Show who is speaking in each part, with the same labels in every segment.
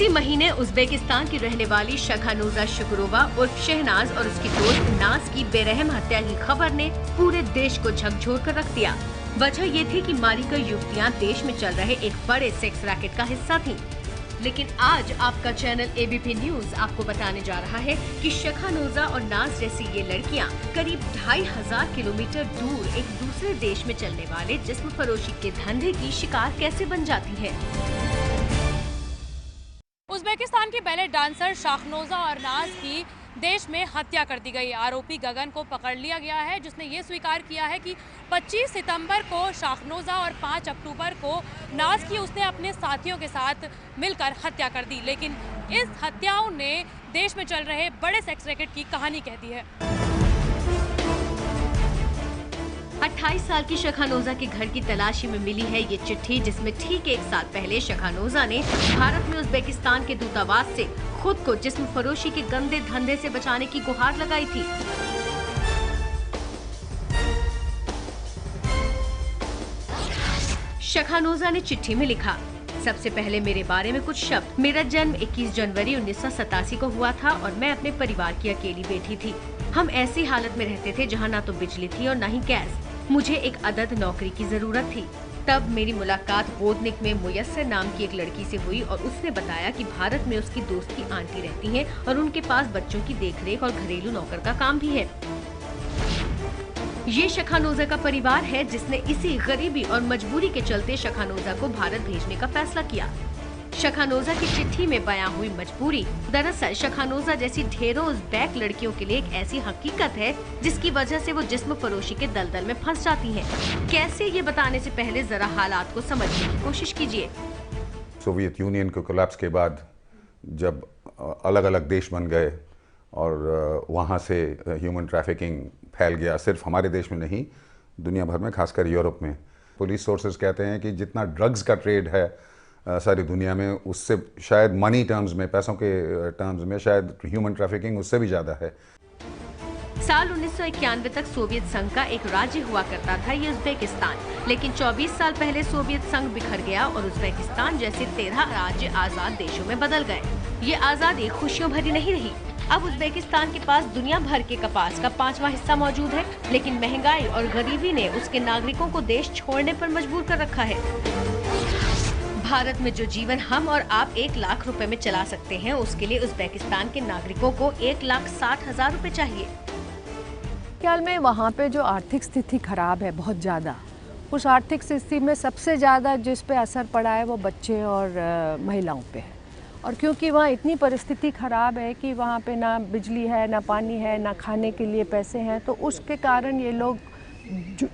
Speaker 1: इसी महीने उज्बेकिस्तान की रहने वाली शखानूजा शुकुरोवा उर्फ शहनाज और उसकी दोस्त नाज की बेरहम हत्या की खबर ने पूरे देश को झकझोर कर रख दिया। वजह ये थी कि मारी गई युवतियां देश में चल रहे एक बड़े सेक्स रैकेट का हिस्सा थीं। लेकिन आज आपका चैनल एबीपी न्यूज आपको बताने जा रहा है कि शखानूजा और नाज जैसी ये लड़कियां करीब 2500 किलोमीटर दूर एक दूसरे देश में चलने वाले जिस्म फरोशी के धंधे की शिकार कैसे बन जाती हैं।
Speaker 2: उज्बेकिस्तान की बैले डांसर शाखनोजा और नाज की देश में हत्या कर दी गई। आरोपी गगन को पकड़ लिया गया है, जिसने ये स्वीकार किया है कि 25 सितंबर को शाखनोजा और 5 अक्टूबर को नाज की उसने अपने साथियों के साथ मिलकर हत्या कर दी। लेकिन इस हत्याओं ने देश में चल रहे बड़े सेक्स रैकेट की कहानी कहती है।
Speaker 1: 28 साल की शखानोजा के घर की तलाशी में मिली है ये चिट्ठी, जिसमें ठीक 1 साल पहले शखानोजा ने भारत में उज्बेकिस्तान के दूतावास से खुद को जिस्म फरोशी के गंदे धंधे से बचाने की गुहार लगाई थी। शखानोजा ने चिट्ठी में लिखा, सबसे पहले मेरे बारे में कुछ शब्द। मेरा जन्म 21 जनवरी 1987 को हुआ था और मैं अपने परिवार की अकेली बेटी थी। हम ऐसी हालत में रहते थे जहाँ ना तो बिजली थी और न ही गैस। मुझे एक अदद नौकरी की जरूरत थी। तब मेरी मुलाकात बोदनिक में मुयस्सर नाम की एक लड़की से हुई और उसने बताया कि भारत में उसकी दोस्त की आंटी रहती हैं और उनके पास बच्चों की देखरेख और घरेलू नौकर का काम भी है। ये शखानोजा का परिवार है जिसने इसी गरीबी और मजबूरी के चलते शखानोजा को भारत भेजने का फैसला किया। शखानोजा की चिट्ठी में बयां हुई मजबूरी दरअसल शखानोजा जैसी ढेरों उज़्बेक लड़कियों के लिए एक ऐसी हकीकत है जिसकी वजह से वो जिस्म फरोशी के दलदल में फंस जाती हैं। कैसे, ये बताने से पहले जरा हालात को समझने की कोशिश कीजिए।
Speaker 3: सोवियत यूनियन के कोलैप्स के बाद जब अलग अलग देश बन गए और वहाँ से ह्यूमन ट्रैफिकिंग फैल गया, सिर्फ हमारे देश में नहीं दुनिया भर में, खासकर यूरोप में। पुलिस सोर्सेज कहते हैं कि जितना ड्रग्स का ट्रेड है सारी दुनिया में, उससे शायद मनी टर्म्स में, पैसों के टर्म्स में शायद ह्यूमन ट्रैफिकिंग उससे भी ज़्यादा है।
Speaker 1: साल 1991 तक सोवियत संघ का एक राज्य हुआ करता था ये उज्बेकिस्तान, लेकिन 24 साल पहले सोवियत संघ बिखर गया और उज्बेकिस्तान जैसे 13 राज्य आजाद देशों में बदल गए। ये आजादी खुशियों भरी नहीं रही। अब उज्बेकिस्तान के पास दुनिया भर के कपास का 5वां हिस्सा मौजूद है, लेकिन महंगाई और गरीबी ने उसके नागरिकों को देश छोड़ने पर मजबूर कर रखा है। भारत में जो जीवन हम और आप 1 लाख रुपए में चला सकते हैं, उसके लिए उज्बेकिस्तान के नागरिकों को 1,60,000 रुपए चाहिए।
Speaker 4: ख्याल में वहाँ पे जो आर्थिक स्थिति खराब है बहुत ज़्यादा, उस आर्थिक स्थिति में सबसे ज़्यादा जिस पे असर पड़ा है वो बच्चे और महिलाओं पे है। और क्योंकि वहाँ इतनी परिस्थिति ख़राब है कि वहाँ पे ना बिजली है, ना पानी है, ना खाने के लिए पैसे हैं, तो उसके कारण ये लोग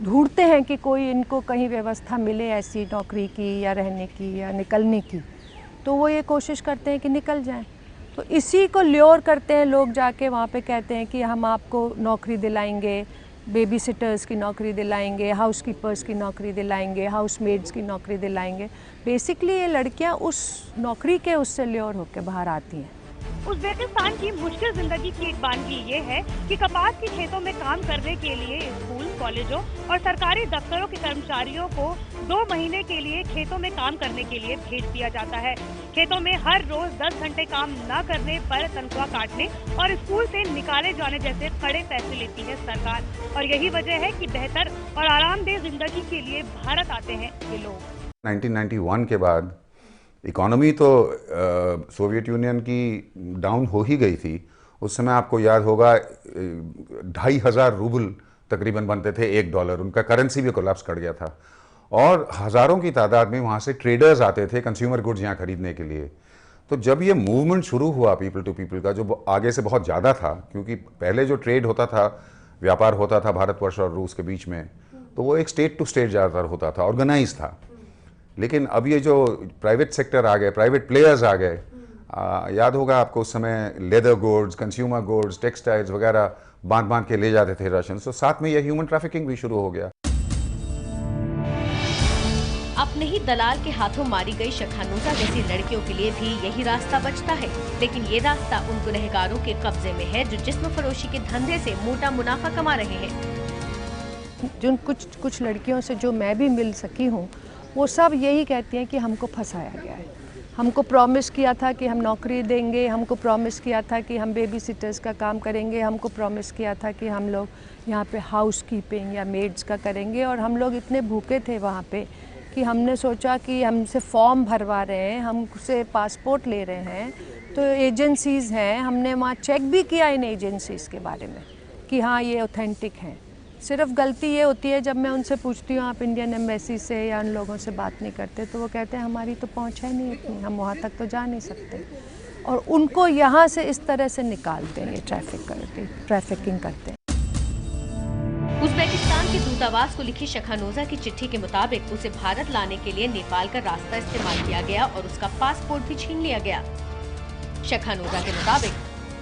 Speaker 4: ढूंढते हैं कि कोई इनको कहीं व्यवस्था मिले ऐसी नौकरी की या रहने की या निकलने की, तो वो ये कोशिश करते हैं कि निकल जाएं। तो इसी को ल्योर करते हैं लोग, जाके वहाँ पे कहते हैं कि हम आपको नौकरी दिलाएंगे, बेबी सिटर्स की नौकरी दिलाएंगे, हाउस कीपर्स की नौकरी दिलाएंगे, हाउस मेड्स की नौकरी दिलाएंगे। बेसिकली ये लड़कियाँ उस नौकरी के उससे ल्योर होकर बाहर आती हैं।
Speaker 5: उज्बेकिस्तान की मुश्किल जिंदगी की एक बानगी ये है कि कपास के खेतों में काम करने के लिए स्कूल, कॉलेजों और सरकारी दफ्तरों के कर्मचारियों को 2 महीने के लिए खेतों में काम करने के लिए भेज दिया जाता है। खेतों में हर रोज 10 घंटे काम न करने पर तनख्वाह काटने और स्कूल से निकाले जाने जैसे कड़े फैसले लेती है सरकार। और यही वजह है कि बेहतर और आरामदेह जिंदगी के लिए भारत आते हैं ये लोग।
Speaker 3: 1991 के बाद इकोनॉमी तो सोवियत यूनियन की डाउन हो ही गई थी। उस समय आपको याद होगा 2,500 रूबल तकरीबन बनते थे $1। उनका करेंसी भी कोलैप्स कर गया था और हज़ारों की तादाद में वहाँ से ट्रेडर्स आते थे कंज्यूमर गुड्स यहाँ खरीदने के लिए। तो जब ये मूवमेंट शुरू हुआ पीपल टू पीपल का, जो आगे से बहुत ज़्यादा था, क्योंकि पहले जो ट्रेड होता था, व्यापार होता था भारतवर्ष और रूस के बीच में, तो वो एक स्टेट टू स्टेट ज़्यादातर होता था, ऑर्गेनाइज था। लेकिन अब ये जो प्राइवेट सेक्टर आ गए, प्राइवेट प्लेयर्स आ गए, याद होगा आपको उस समय leather goods, consumer goods, textiles वगैरह बांध के ले जाते थे राशन। तो साथ में ये ह्यूमन ट्रैफिकिंग भी शुरू हो गया।
Speaker 1: अपने ही दलाल के हाथों मारी गई शखानोजा जैसी लड़कियों के लिए भी यही रास्ता बचता है, लेकिन ये रास्ता उन गुनहगारों के कब्जे में है जो जिस्म फरोशी के धंधे से मोटा मुनाफा कमा रहे हैं।
Speaker 4: जिन कुछ लड़कियों से जो मैं भी मिल सकी हूँ, वो सब यही कहती हैं कि हमको फंसाया गया है। हमको प्रॉमिस किया था कि हम नौकरी देंगे, हमको प्रॉमिस किया था कि हम बेबी सिटर्स का काम करेंगे, हमको प्रॉमिस किया था कि हम लोग यहाँ पे हाउस कीपिंग या मेड्स का करेंगे। और हम लोग इतने भूखे थे वहाँ पे कि हमने सोचा कि हमसे फॉर्म भरवा रहे हैं, हमसे पासपोर्ट ले रहे हैं, तो एजेंसीज़ हैं, हमने वहाँ चेक भी किया इन एजेंसीज़ के बारे में कि हाँ ये ऑथेंटिक हैं। सिर्फ गलती ये होती है जब मैं उनसे पूछती हूँ आप इंडियन एम्बेसी से या उन लोगों से बात नहीं करते, तो वो कहते हैं हमारी तो पहुँच है नहीं इतनी, हम वहाँ तक तो जा नहीं सकते। और उनको यहाँ से इस तरह से निकालते हैं, ये ट्रैफिकिंग करते हैं।
Speaker 1: उज़्बेकिस्तान के दूतावास को लिखी शखानोज़ा की चिट्ठी के मुताबिक उसे भारत लाने के लिए नेपाल का रास्ता इस्तेमाल किया गया और उसका पासपोर्ट भी छीन लिया गया। शखानोज़ा के मुताबिक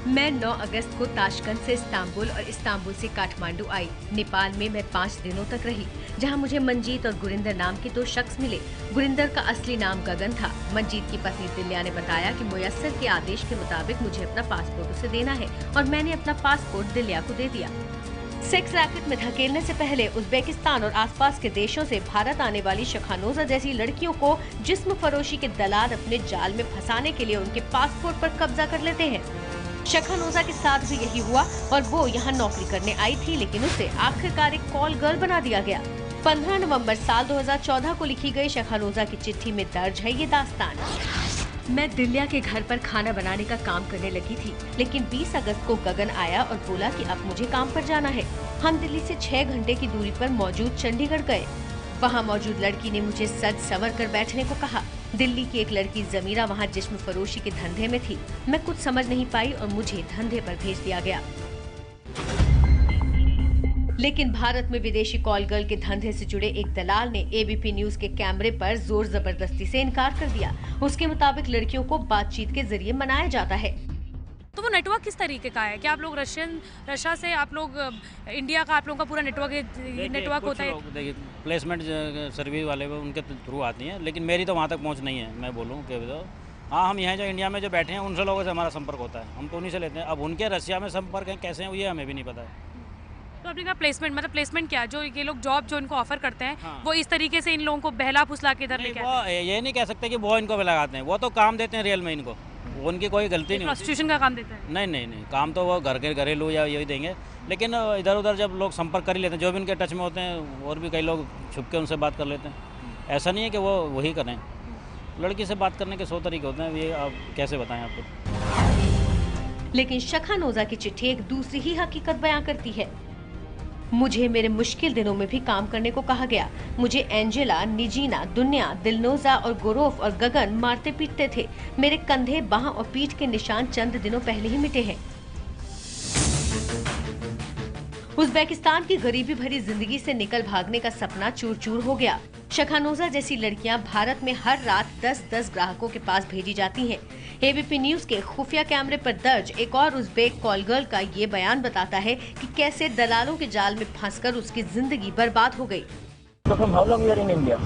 Speaker 1: मैं 9 अगस्त को ताशकंद से इस्तांबुल और इस्तांबुल से काठमांडू आई। नेपाल में मैं 5 दिनों तक रही, जहां मुझे मंजीत और गुरिंदर नाम के 2 शख्स मिले। गुरिंदर का असली नाम गगन था। मंजीत की पत्नी दिल्या ने बताया कि मुयस्सर के आदेश के मुताबिक मुझे अपना पासपोर्ट उसे देना है और मैंने अपना पासपोर्ट दिल्या को दे दिया। सेक्स रैकेट में धकेलने से पहले उज़्बेकिस्तान और आसपास के देशों से भारत आने वाली शखानोज़ा जैसी लड़कियों को जिस्म फरोशी के दलाल अपने जाल में फंसाने के लिए उनके पासपोर्ट पर कब्जा कर लेते हैं। शखानोज़ा के साथ भी यही हुआ और वो यहाँ नौकरी करने आई थी, लेकिन उसे आखिरकार एक कॉल गर्ल बना दिया गया। 15 नवंबर साल 2014 को लिखी गई शखानोज़ा की चिट्ठी में दर्ज है ये दास्तान। मैं दिल्या के घर पर खाना बनाने का काम करने लगी थी, लेकिन 20 अगस्त को गगन आया और बोला कि अब मुझे काम पर जाना है। हम दिल्ली से 6 घंटे की दूरी पर मौजूद चंडीगढ़ गए। वहाँ मौजूद लड़की ने मुझे सज संवर कर बैठने को कहा। दिल्ली की एक लड़की जमीरा वहाँ जिस्म फरोशी के धंधे में थी। मैं कुछ समझ नहीं पाई और मुझे धंधे पर भेज दिया गया। लेकिन भारत में विदेशी कॉल गर्ल के धंधे से जुड़े एक दलाल ने एबीपी न्यूज के कैमरे पर जोर जबरदस्ती से इनकार कर दिया। उसके मुताबिक लड़कियों को बातचीत के जरिए मनाया जाता है।
Speaker 2: तो वो नेटवर्क किस तरीके का है? क्या आप लोग रशिया से आप लोग इंडिया का आप लोगों का पूरा नेटवर्क होता है?
Speaker 6: देखिए प्लेसमेंट सर्विस वाले उनके थ्रू आती हैं, लेकिन मेरी तो वहाँ तक पहुँच नहीं है। मैं बोलूँ कि हाँ, हम यहाँ जो इंडिया में जो बैठे हैं उनसे लोगों से हमारा संपर्क होता है, हम तो उन्हीं से लेते हैं। अब उनके रशिया में संपर्क हैं कैसे हैं ये हमें भी नहीं पता है।
Speaker 2: तो आपने कहा प्लेसमेंट, मतलब प्लेसमेंट क्या, जो ये लोग जॉब जो इनको ऑफर करते हैं, हाँ। वो इस तरीके से इन लोगों को बहला फुसला के इधर लेके आते हैं?
Speaker 6: ये नहीं कह सकते कि वो इनको लगाते हैं, वो तो काम देते हैं रियल में इनको, उनकी कोई गलती नहीं।
Speaker 2: प्रोस्टिट्यूशन का काम देते हैं?
Speaker 6: नहीं, काम तो वो घरेलू या यही देंगे, लेकिन इधर उधर जब लोग संपर्क कर ही लेते हैं, जो भी उनके टच में होते हैं, और भी कई लोग छुप के उनसे बात कर लेते हैं। ऐसा नहीं है कि वो वही करें, लड़की से बात करने के 100 तरीके होते हैं, ये आप कैसे बताएं आपको।
Speaker 1: लेकिन शखानोज़ा की चिट्ठी एक दूसरी ही हकीकत बयां करती है। मुझे मेरे मुश्किल दिनों में भी काम करने को कहा गया। मुझे एंजेला, निजीना, दुनिया, दिलनोजा और गोरोफ और गगन मारते पीटते थे। मेरे कंधे, बाह और पीठ के निशान चंद दिनों पहले ही मिटे हैं। उज़्बेकिस्तान की गरीबी भरी जिंदगी से निकल भागने का सपना चूर चूर हो गया। शखानोज़ा जैसी लड़कियां भारत में हर रात 10-10 ग्राहकों के पास भेजी जाती हैं। एबीपी न्यूज के खुफिया कैमरे पर दर्ज एक और उज़्बेक कॉल गर्ल का ये बयान बताता है कि कैसे दलालों के जाल में फंसकर उसकी जिंदगी बर्बाद हो गई।
Speaker 7: So from how long you are in India?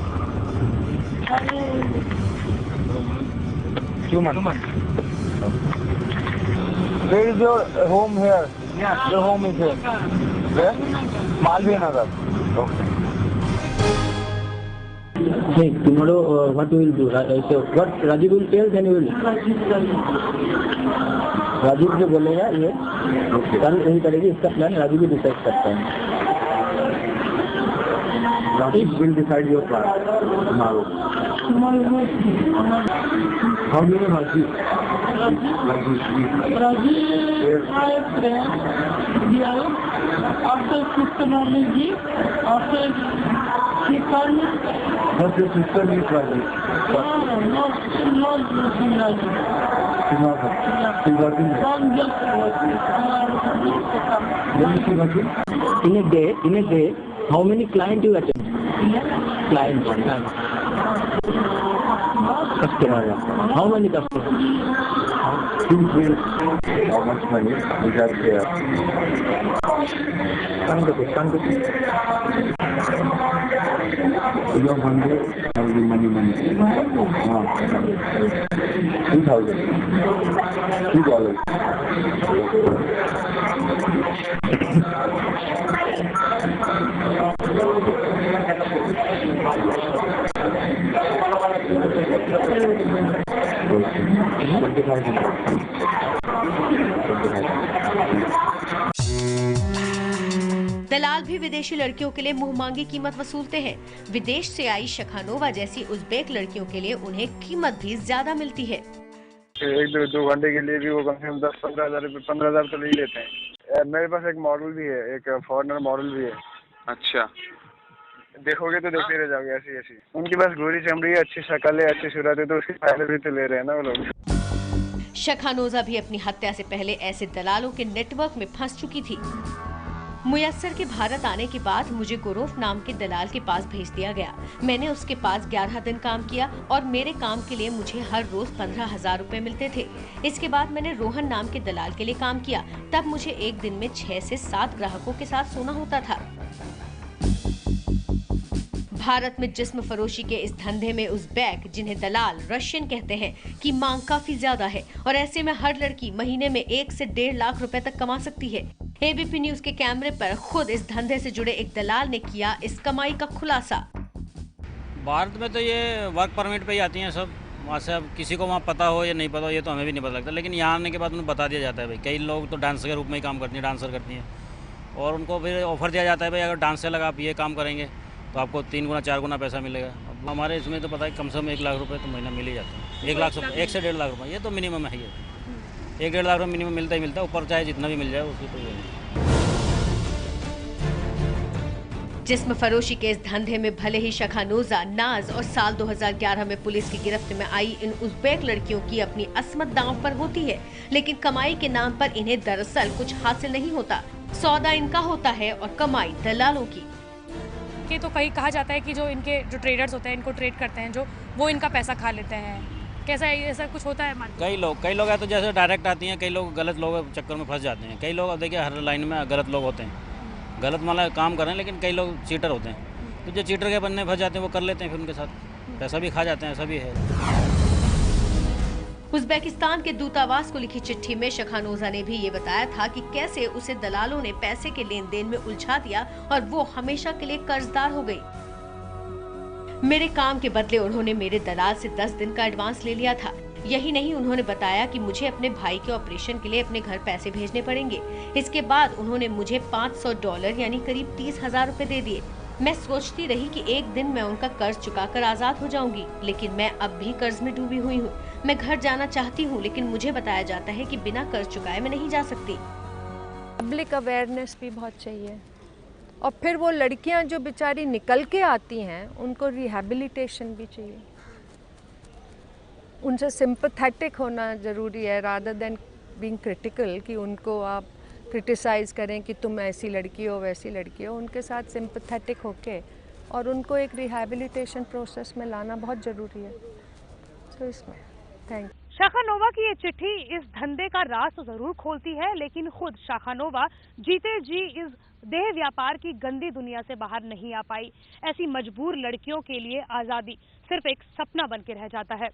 Speaker 7: 2 months. Where is your home here? Yeah. Your home is here. Where? Malviya Nagar. Okay. Hey, tomorrow what we will do? So what Rajiv will tell, then we will. Rajiv जो बोलेगा ये कल यही करेगी, इसका plan Rajiv भी decide करता है। Rajiv will decide your plan tomorrow. How do you know Rajiv? Rajiv, my friend, dear, after Krishnaji, after she called me. What's your sister name, Rajiv? No, she's not Rajiv. She's not her. She's working there. When is she working? In a day, how many clients you attend? Clients. Customer. How many customers? 2 bills. How much money is that there? Can't your Monday will be money. 2,000. $2.
Speaker 1: दलाल भी विदेशी लड़कियों के लिए मुंहमांगी कीमत वसूलते हैं। विदेश से आई शखानोवा जैसी उज़्बेक लड़कियों के लिए उन्हें कीमत भी ज्यादा मिलती है।
Speaker 8: एक दो घंटे के लिए भी वो कम से कम 10-15 हज़ार 15,000 तो ले ही लेते हैं। मेरे पास एक मॉडल भी है, एक फॉरेनर मॉडल भी है।
Speaker 9: अच्छा,
Speaker 8: देखोगे तो देखते रह जाओगे ऐसी ऐसी। उनके पास गोरी चमड़ी है, अच्छी शक्ल है, अच्छी सूरत है, तो उसके फायदे भी तो ले रहे हैं ना वो लोग।
Speaker 1: शखानोजा भी अपनी हत्या से पहले ऐसे दलालों के नेटवर्क में फंस चुकी थी। मुयस्सर के भारत आने के बाद मुझे गुरूफ नाम के दलाल के पास भेज दिया गया। मैंने उसके पास 11 दिन काम किया और मेरे काम के लिए मुझे हर रोज 15,000 रुपए मिलते थे। इसके बाद मैंने रोहन नाम के दलाल के लिए काम किया। तब मुझे एक दिन में 6 से 7 ग्राहकों के साथ सोना होता था। भारत में जिस्म फरोशी के इस धंधे में उज़्बेक, जिन्हें दलाल रशियन कहते हैं, की मांग काफी ज्यादा है और ऐसे में हर लड़की महीने में 1 से 1.5 लाख रुपए तक कमा सकती है। एबीपी न्यूज के कैमरे पर खुद इस धंधे से जुड़े एक दलाल ने किया इस कमाई का खुलासा।
Speaker 6: भारत में तो ये वर्क परमिट पे ही आती हैं सब। वहाँ से अब किसी को वहाँ पता हो या नहीं पता हो ये तो हमें भी नहीं पता लगता, लेकिन यहाँ आने के बाद उन्हें बता दिया जाता है भाई। कई लोग तो डांस के रूप में ही काम करती हैं, डांसर करती हैं, और उनको फिर ऑफर दिया जाता है भाई अगर डांस से लगा आप ये काम करेंगे तो आपको 3 गुना 4 गुना पैसा मिलेगा। अब हमारे इसमें तो पता है कम से कम 1 लाख रुपए तो महीना मिल ही जाता है। 1 से 1.5 लाख रुपए ये तो मिनिमम है। ये 1-1.5 लाख रुपये मिनिमम मिलता ही मिलता है, ऊपर चाहे जितना भी मिल जाए उसकी तो
Speaker 1: जिस्म फरोशी के इस धंधे में भले ही शखानोजा, नाज और साल 2011 में पुलिस की गिरफ्त में आई इन उज़्बेक लड़कियों की अपनी असमत दांव पर होती है, लेकिन कमाई के नाम पर इन्हें दरअसल कुछ हासिल नहीं होता। सौदा इनका होता है और कमाई दलालों की।
Speaker 2: कि तो कहीं कहा जाता है कि जो इनके जो ट्रेडर्स होते हैं, इनको ट्रेड करते हैं जो, वो इनका पैसा खा लेते हैं। कैसा है, ऐसा कुछ होता है?
Speaker 6: कई लोग है तो जैसे डायरेक्ट आती हैं, कई लोग गलत लोग चक्कर में फंस जाते हैं। कई लोग अब देखिए हर लाइन में गलत लोग होते हैं, गलत मतलब काम कर रहे हैं, लेकिन कई लोग चीटर होते हैं। तो जो चीटर के बनने फंस जाते हैं वो कर लेते हैं, फिर उनके साथ पैसा भी खा जाते हैं, ऐसा भी है।
Speaker 1: उज़्बेकिस्तान के दूतावास को लिखी चिट्ठी में शखानोजा ने भी ये बताया था कि कैसे उसे दलालों ने पैसे के लेन देन में उलझा दिया और वो हमेशा के लिए कर्जदार हो गई। मेरे काम के बदले उन्होंने मेरे दलाल से 10 दिन का एडवांस ले लिया था। यही नहीं, उन्होंने बताया कि मुझे अपने भाई के ऑपरेशन के लिए अपने घर पैसे भेजने पड़ेंगे। इसके बाद उन्होंने मुझे $500 यानी करीब 30,000 रुपए दे दिए। मैं सोचती रही कि एक दिन मैं उनका कर्ज चुकाकर आजाद हो जाऊंगी, लेकिन मैं अब भी कर्ज में डूबी हुई हूँ। मैं घर जाना चाहती हूँ, लेकिन मुझे बताया जाता है कि बिना कर्ज चुकाए मैं नहीं जा सकती।
Speaker 4: पब्लिक अवेयरनेस भी बहुत चाहिए, और फिर वो लड़कियां जो बेचारी निकल के आती हैं उनको रिहैबिलिटेशन भी चाहिए। उनसे सिंपैथेटिक होना ज़रूरी है, रादर देन बीइंग क्रिटिकल, कि उनको आप क्रिटिसाइज़ करें कि तुम ऐसी लड़की हो वैसी लड़की हो। उनके साथ सिंपैथेटिक होके और उनको एक रिहैबिलिटेशन प्रोसेस में लाना बहुत ज़रूरी है। तो इसमें थैंक यू।
Speaker 5: शखानोवा की ये चिट्ठी इस धंधे का राज तो जरूर खोलती है, लेकिन खुद शखानोवा जीते जी इस देह व्यापार की गंदी दुनिया से बाहर नहीं आ पाई। ऐसी मजबूर लड़कियों के लिए आज़ादी सिर्फ एक सपना बन के रह जाता है।